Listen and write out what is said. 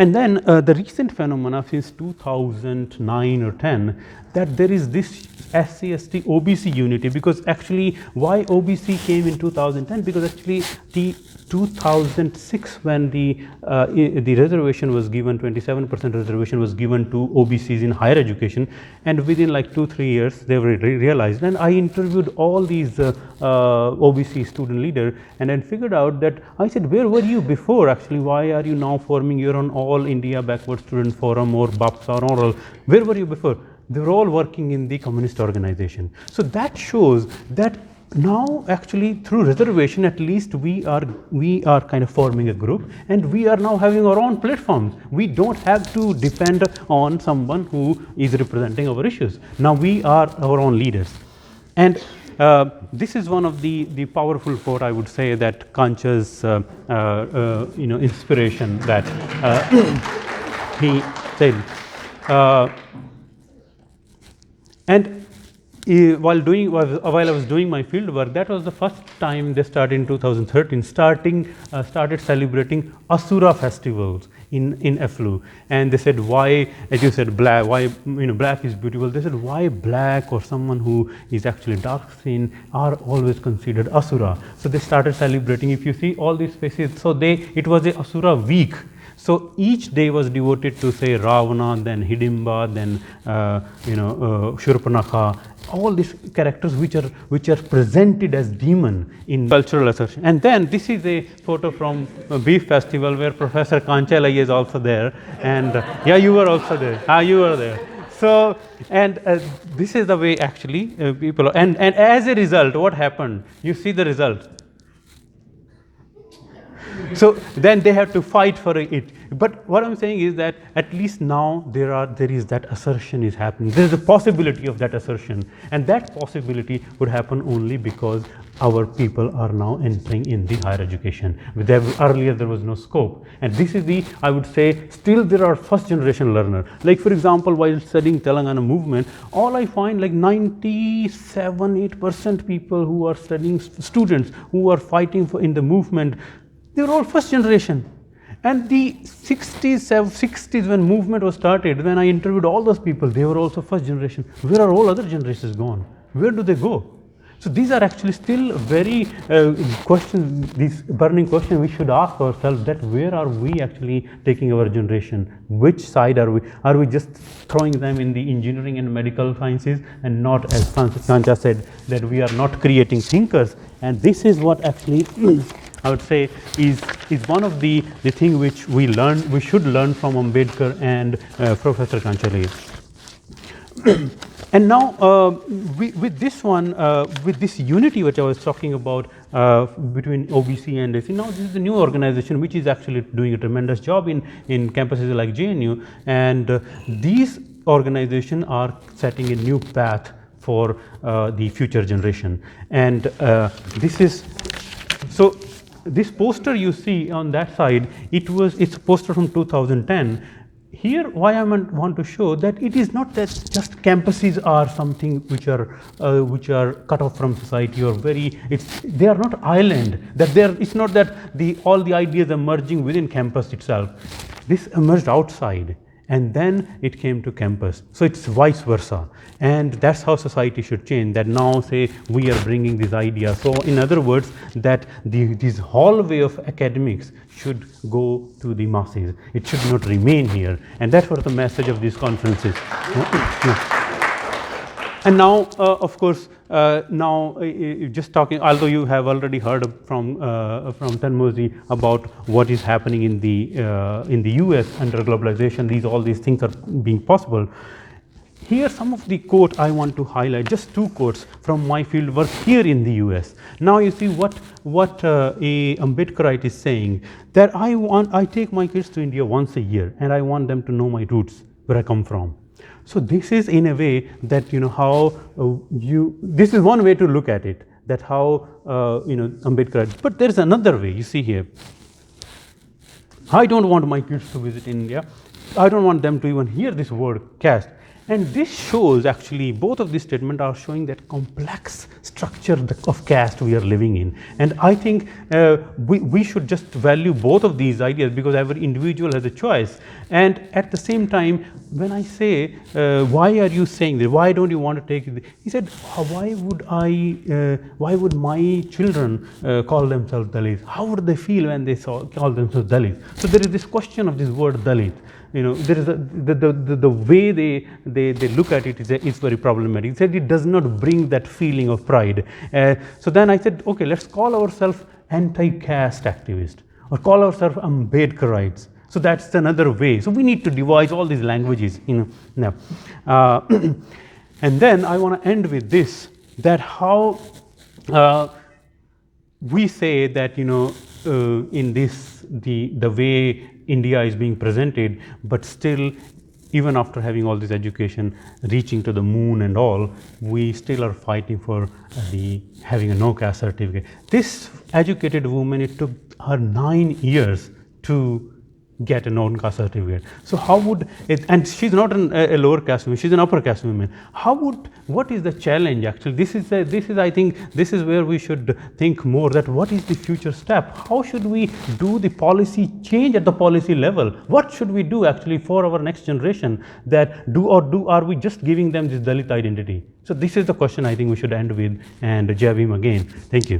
And then the recent phenomena since 2009 or 10, that there is this SC/ST OBC unity, because actually why OBC came in 2010, because actually the 2006 when the reservation was given, 27% reservation was given to OBCs in higher education, and within like 2-3 years they were realized. And I interviewed all these OBC student leader and then figured out that, I said, where were you before actually? Why are you now forming your own All India Backward Student Forum or BAPSA or all? Where were you before? They were all working in the communist organization. So that shows that now actually through reservation at least we are kind of forming a group, and we are now having our own platforms. We don't have to depend on someone who is representing our issues. Now we are our own leaders. And this is one of the powerful quote, I would say, that Kancha's inspiration that he said. And while I was doing my field work, that was the first time they started in 2013, started celebrating Asura festivals in FLU. And they said, why, as you said, black, why, black is beautiful. They said, why black or someone who is actually dark skinned are always considered Asura. So they started celebrating. If you see all these faces, so it was a Asura week. So each day was devoted to, say, Ravana, then Hidimba, then Shurpanakha, all these characters which are presented as demon in cultural assertion. And then this is a photo from a beef festival where Professor Kanchalai is also there, and yeah, you were also there. You were there. So, and this is the way actually people, and as a result, what happened? You see the result. So then they have to fight for it. But what I'm saying is that at least now there is that assertion is happening. There is a possibility of that assertion, and that possibility would happen only because our people are now entering in the higher education. Earlier there was no scope, and this is I would say, still there are first generation learner. Like for example, while studying Telangana movement, all I find like 97-8% people who are studying, students who are fighting in the movement, they were all first generation. And the 60s when movement was started, when I interviewed all those people, they were also first generation. Where are all other generations gone? Where do they go? So these are actually still very questions, these burning questions we should ask ourselves, that where are we actually taking our generation? Which side are we? Are we just throwing them in the engineering and medical sciences, and not, as Kancha said, that we are not creating thinkers? And this is what actually I would say is one of the thing which we should learn from Ambedkar and Professor Kanchalai. And now with this one, with this unity which I was talking about between OBC and SC, now this is a new organization which is actually doing a tremendous job in campuses like JNU, and these organizations are setting a new path for the future generation. And this is so. This poster you see on that side, it's a poster from 2010. Here, why I want to show that it is not that just campuses are something which are cut off from society, or they are not island. It's not that all the ideas are merging within campus itself. This emerged outside, and then it came to campus. So it's vice versa, and that's how society should change. That now, say, we are bringing this idea. So in other words, that this hallway of academics should go to the masses. It should not remain here, and that's what the message of these conferences. And now, of course, just talking, although you have already heard from Tanmozi about what is happening in the US under globalization, all these things are being possible. Here, some of the quote I want to highlight, just two quotes from my field work here in the US. Now you see what a Ambedkarite is saying, that I take my kids to India once a year, and I want them to know my roots, where I come from. So this is in a way that how this is one way to look at it, that how Ambedkar. But there is another way. You see here, I don't want my kids to visit India. I don't want them to even hear this word caste. And this shows actually, both of these statements are showing that complex structure of caste we are living in. And I think we should just value both of these ideas, because every individual has a choice. And at the same time, when I say, why are you saying this? Why don't you want to take it? He said, why would my children call themselves Dalit? How would they feel when they call themselves Dalit? So there is this question of this word Dalit. There is the way they look at it is very problematic. He said it does not bring that feeling of pride. So then I said, okay, let's call ourselves anti-caste activists, or call ourselves Ambedkarites. So that's another way. So we need to devise all these languages, now. And then I want to end with this, that how we say that, in this, the way India is being presented, but still, even after having all this education, reaching to the moon and all, we still are fighting for having a no caste certificate. This educated woman, it took her 9 years to get a non-caste certificate. So how would it, and she's not a lower caste woman, she's an upper caste woman. What is the challenge actually? This is I think this is where we should think more, that what is the future step? How should we do the policy change at the policy level? What should we do actually for our next generation, that are we just giving them this Dalit identity? So this is the question I think we should end with, and Jai Bhim again. Thank you.